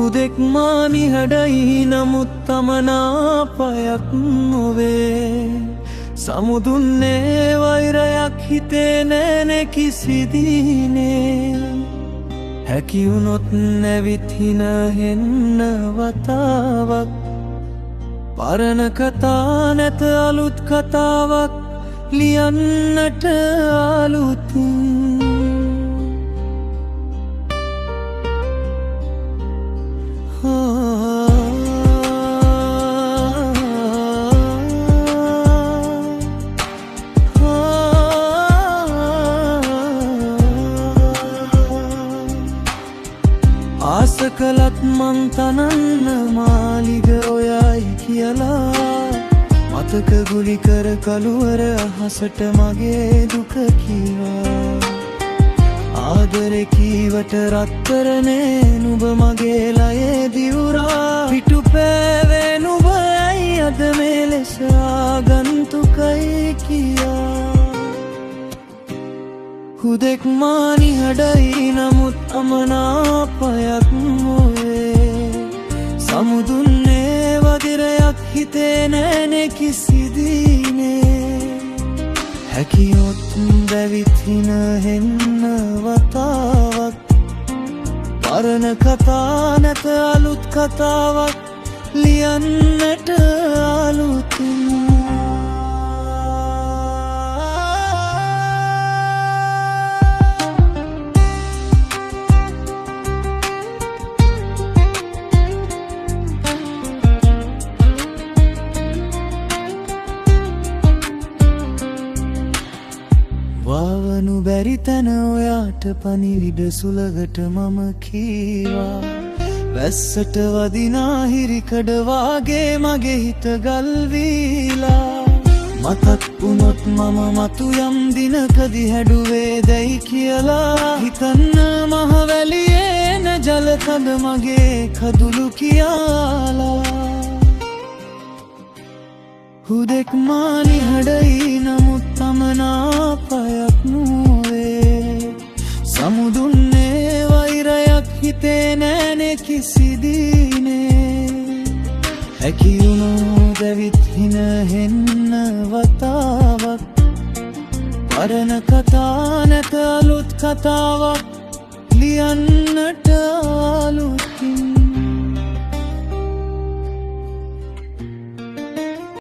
හුදෙක් මානි හැඩයි නමුත් තමනාපයක් නොවේ සමුදුන්නේ වෛරයක් හිතේ නෑනෙ කිසිදීනේ හැකිවුනොත් නැවිත් හිනහෙන්න වතාවක් පරණ කතා නැත අලුත් කතාවක් ලියන්නට අලුතින් ආස කළත් මං තනන්න මාලිග ඔයයි කියලා මතක ගුලි කර කළුවර අහසට මගේ දුක කීවා ආදරේ කීවට රත්තරනේ නුඹ මගේ ලයේ දිවුරා පිටු පෑවේ නුඹයි අද මේ ලෙස ආගන්තුකයි කියා හුදෙක් මානි හඩයි නමුත් අමනාපයක් නොවේ සමුදුන්නේ වදිරයක් හිතේ නෑනෙ කිසිදීනේ හැකියොත් දැවිත් හිනහෙන්න වතාවක් පරණ කතා නැත අලුත් කතාවක් ලියන්නට අලුතින් වාවනු බැරි තැන ඔයාට පනිවිඩ සුළඟට මම කීවා වැස්සට වදිනා හිරිකඩ වාගේ මගේ හිත ගල්වීලා මතක් වුණොත් මම මතු යම් දිනකදි හැඩුවේ දැයි කියලා හිතන්න මහවැලියේ න ජලතද මගේ කදුළු කියාලා හුදෙක් මානි හඩයි නමුත් තමනාපයක් නොවේ සමුදුන්නේ වෛරයක් හිතේ නෑනෙ කිසිදීනේ හැකිවුණෝ දැවිත් හිනහෙන්න වතාවක් පරණ කතා නැත අලුත් කතාවක් ලියන්නට අලුතින්